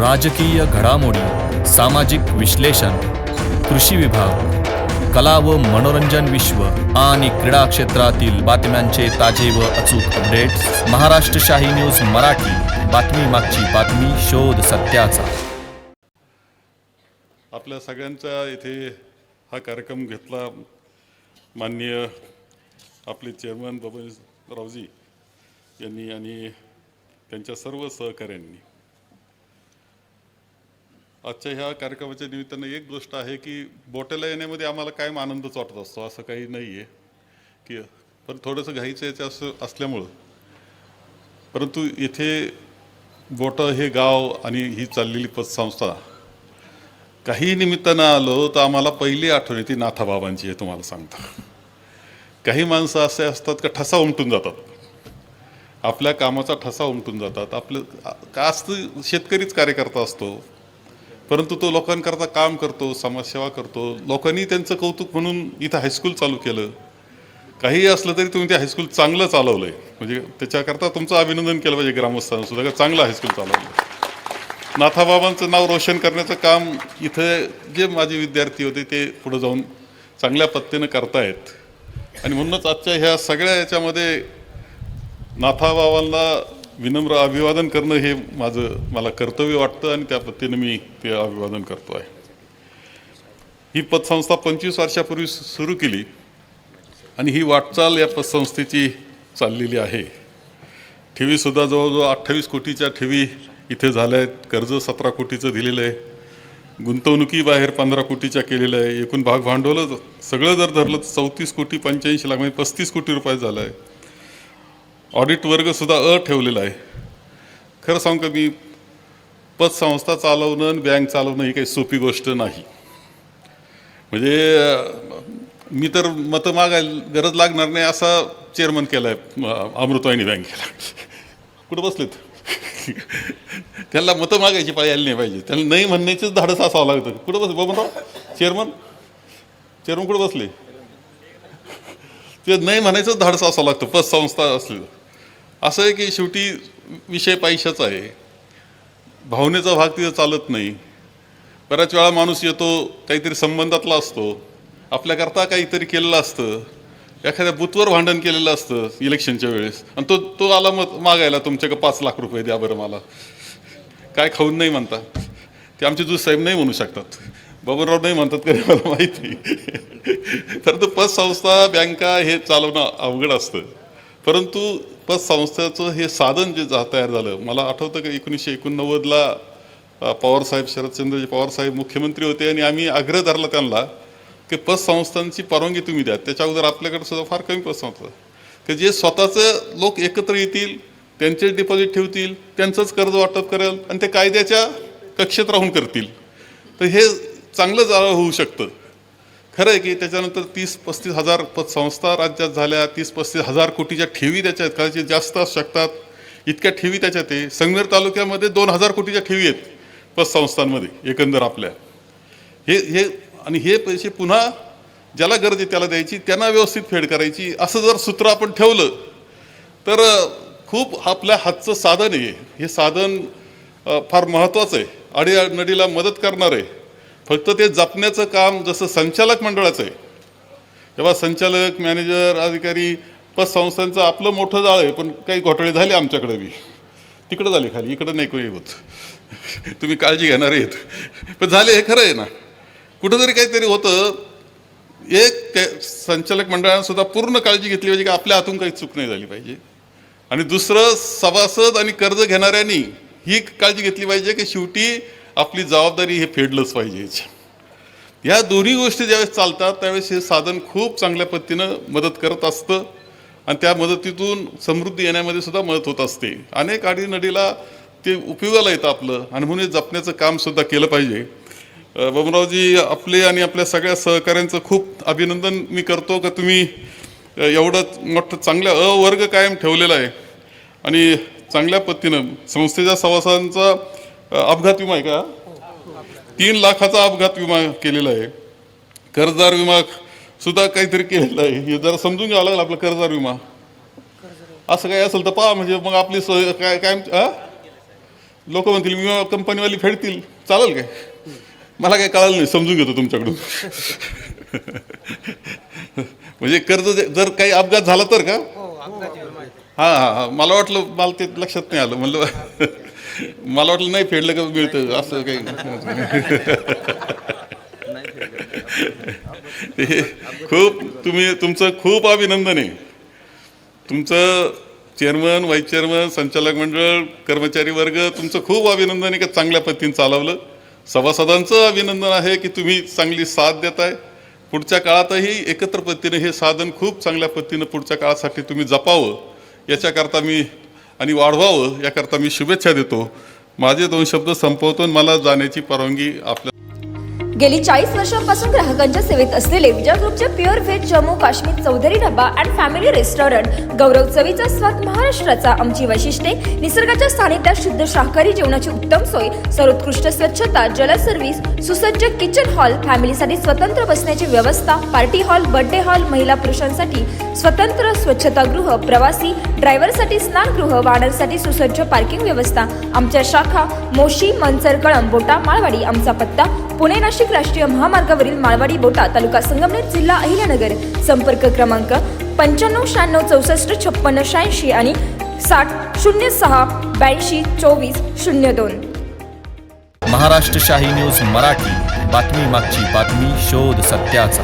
राजकीय घडामोडी, सामाजिक विश्लेषण, कृषी विभाग, कला व मनोरंजन विश्व आणि क्रीडा क्षेत्रातील बातम्यांचे ताजे व अचूक अपडेट्स महाराष्ट्र शाही न्यूज मराठी. बातमी मागची बातमी, शोध सत्याचा. आपल्या सगळ्यांचा इथे हा कार्यक्रम घेतला माननीय आपले चेअरमन बबनरावजी यांनी आणि त्यांच्या सर्व सहकाऱ्यांनी. आजच्या ह्या कार्यक्रमाच्या निमित्तानं एक गोष्ट आहे की बोटाला येण्यामध्ये आम्हाला कायम आनंदच वाटत असतो, असं काही नाही आहे की, पण थोडंसं घाईचं याचं असल्यामुळं. परंतु इथे बोटा हे गाव आणि ही चाललेली पतसंस्था काही निमित्तानं आलो तर आम्हाला पहिली आठवण येते नाथाबाबांची. हे तुम्हाला सांगता, काही माणसं असे असतात का ठसा उमटून जातात, आपल्या कामाचा ठसा उमटून जातात. आपलं का असतं, शेतकरीच कार्यकर्ता असतो, परंतु तो लोकांकरता काम करतो, समाजसेवा करतो. लोकांनी त्यांचं कौतुक म्हणून इथं हायस्कूल चालू केलं. काहीही असलं तरी तुम्ही ते हायस्कूल चांगलं चालवलं आहे, म्हणजे त्याच्याकरता तुमचं अभिनंदन केलं पाहिजे ग्रामस्थांना सुद्धा, का चांगलं हायस्कूल चालवलं. नाथाबाबांचं नाव रोशन करण्याचं काम इथं जे माझे विद्यार्थी होते ते पुढे जाऊन चांगल्या पद्धतीनं करतायत. आणि म्हणूनच आजच्या ह्या सगळ्या याच्यामध्ये नाथाबाबांना विनम्र अभिवादन करणं हे मला कर्तव्य वाटतं आणि त्या पद्धतीनं मी ते अभिवादन करतो आहे. ही पतसंस्था 25 वर्षापूर्वी सुरू केली आणि ही वाटचाल या पतसंस्थेची चाललेली आहे. ठेवीसुद्धा जवळजवळ 28 कोटीच्या ठेवी इथे झाल्या आहेत. कर्ज 17 कोटीचं दिलेलं आहे. गुंतवणुकी बाहेर 15 कोटीच्या केलेलं आहे. एकूण भागभांडवल सगळं जर धरलं तर 34 कोटी 85 लाख म्हणजे 35 कोटी रुपये झालं आहे. ऑडिट वर्गसुद्धा ठेवलेला आहे. खरं सांगू का, मी पतसंस्था चालवणं आणि बँक चालवणं ही काही सोपी गोष्ट नाही. म्हणजे मी तर मतं मागायला गरज लागणार नाही असा चेअरमन केला आहे अमृतवाहिनी बँकेला. कुठं बसलेत त्यांना मतं मागायची पाळी आली नाही पाहिजे, त्यांना नाही म्हणण्याचंच धाडस असावं लागतं. कुठं बसले बबनराव चेअरमन कुठं बसले? ते नाही म्हणायचंच धाडस असावं लागतं पतसंस्था असली. असं आहे की शेवटी विषय पैशाचा आहे, भावनेचा भाग तिथं चालत नाही. बऱ्याच वेळा माणूस येतो, काहीतरी संबंधातला असतो, आपल्याकरता काहीतरी केलेलं असतं, एखाद्या बूथवर भांडण केलेलं असतं इलेक्शनच्या वेळेस, आणि तो आला मग मागायला तुमच्याकडे 5 लाख रुपये द्या बरं मला. काय खाऊन नाही म्हणता, ते आमचे जुज साहेब नाही म्हणू शकतात, बबनराव नाही म्हणतात कधी मला माहिती. तर तो पतसंस्था बँका हे चालवणं अवघड असतं. परंतु पतसंस्थेचं हे साधन जे तयार झालं, मला आठवतं की 1989ला पवारसाहेब शरदचंद्रजी पवारसाहेब मुख्यमंत्री होते आणि आम्ही आग्रह धरला त्यांना की पतसंस्थांची परवानगी तुम्ही द्या. त्याच्या अगोदर आपल्याकडे सुद्धा फार कमी पतसंस्था की जे स्वतःचं लोक एकत्र येतील, त्यांचे डिपॉझिट ठेवतील, त्यांचंच कर्ज वाटप करेल आणि ते कायद्याच्या कक्षेत राहून करतील. तर हे चांगलं जाळं होऊ शकतं. खरं आहे की त्याच्यानंतर 30-35 हजार पतसंस्था राज्यात झाल्या, 30-35 हजार कोटीच्या ठेवी त्याच्यात, कदाचित जास्त असू शकतात, इतक्या ठेवी त्याच्यात आहे. संगमेर तालुक्यामध्ये 2000 कोटीच्या ठेवी आहेत पतसंस्थांमध्ये एकंदर आपल्या. हे आणि हे पैसे पुन्हा ज्याला गरज आहे त्याला द्यायची, त्यांना व्यवस्थित फेड करायची. असं जर सूत्र आपण ठेवलं तर खूप आपल्या हातचं साधन आहे. हे साधन फार महत्त्वाचं आहे, अडीनडीला मदत करणार आहे. फक्त ते जपण्याचं काम जसं संचालक मंडळाचं आहे, तेव्हा संचालक, मॅनेजर, अधिकारी, पतसंस्थांचं आपलं मोठं जाळ आहे. पण काही घोटाळे झाले आमच्याकडे बी, तिकडं झाले खाली, इकडं नाही कोणी होत. तुम्ही काळजी घेणार आहेत, पण झाले, हे खरं आहे ना. कुठंतरी काहीतरी होतं. एक त्या संचालक मंडळानं सुद्धा पूर्ण काळजी घेतली पाहिजे की आपल्या हातून काही चूक नाही झाली पाहिजे. आणि दुसरं, सभासद आणि कर्ज घेणाऱ्यांनी ही काळजी घेतली पाहिजे की शेवटी आपली जबाबदारी हे फेडलंच पाहिजे. या दोन्ही गोष्टी ज्यावेळेस चालतात त्यावेळेस हे साधन खूप चांगल्या पद्धतीनं मदत करत असतं आणि त्या मदतीतून समृद्धी येण्यामध्ये सुद्धा मदत होत असते. अनेक अडीनडीला ते उपयोगाला येतं आपलं, आणि म्हणून जपण्याचं काम सुद्धा केलं पाहिजे. बबनरावजी आपले आणि आपल्या सगळ्या सहकाऱ्यांचं खूप अभिनंदन मी करतो का तुम्ही एवढं मोठं चांगल्या वर्ग कायम ठेवलेला आहे. आणि चांगल्या पद्धतीनं संस्थेच्या सभासदांचा अपघात विमा आहे का, 3 लाखाचा अपघात विमा केलेला आहे. कर्जदार विमा सुद्धा काहीतरी केलेलं आहे. हे जरा समजून घ्यावं लागेल आपला कर्जदार विमा. असं काही असेल तर पहा, म्हणजे मग आपली काय लोक म्हणतील विमा कंपनीवाली फेडतील, चालेल काय? मला काय कळालं नाही, समजून घेतो तुमच्याकडून. म्हणजे कर्ज जर काही अपघात झाला तर का? हां हां हां, मला वाटलं, मला ते लक्षात नाही आलं. म्हणलं मला वाटलं नाही फेडलं का मिळतं असं काही. ते तुमचं खूप अभिनंदन आहे. तुमचं चेअरमन, व्हाईस चेअरमन, संचालक मंडळ, कर्मचारी वर्ग, तुमचं खूप अभिनंदन आहे की चांगल्या पद्धतीने चालवलं. सभासदांचं अभिनंदन आहे की तुम्ही चांगली साथ देताय. पुढच्या काळातही एकत्र पद्धतीने हे साधन खूप चांगल्या पद्धतीनं पुढच्या काळासाठी तुम्ही जपावं याच्याकरता मी आणि वाढवावं याकरता मी शुभेच्छा देतो. माझे 2 शब्द संपवतो आणि मला जाण्याची परवानगी आपल्या. गेली 40 वर्षांपासून ग्राहकांच्या सेवेत असलेले विजय ग्रुपचे pure veg Jammu Kashmir Chaudhary Dhaba and family restaurant गौरव चवीचा स्वाद महाराष्ट्राचा आमची वैशिष्ट्ये निसर्गाच्या सानिध्यात शुद्ध शाकाहारी जेवणाची उत्तम सोय सर्वोत्कृष्ट स्वच्छता जल सर्व्हिस सुसज्ज किचन हॉल फॅमिलीसाठी स्वतंत्र बसण्याची व्यवस्था पार्टी हॉल बर्थडे हॉल महिला पुरुषांसाठी स्वतंत्र स्वच्छतागृह प्रवासी ड्रायव्हरसाठी स्नानगृह वाहनांसाठी सुसज्ज पार्किंग व्यवस्था आमच्या शाखा मोशी मनसर कळंब बोटा माळवाडी आमचा पत्ता पुणे नाशिक राष्ट्रीय महामार्गावरील माळवाडी बोटा तालुका संगमनेर जिल्हा अहिल्यानगर संपर्क क्रमांक 95 96 64 56 86 आणि 60 06 82 24 02. महाराष्ट्र शाही न्यूज मराठी, बातमी मागची बातमी, शोध सत्याचा.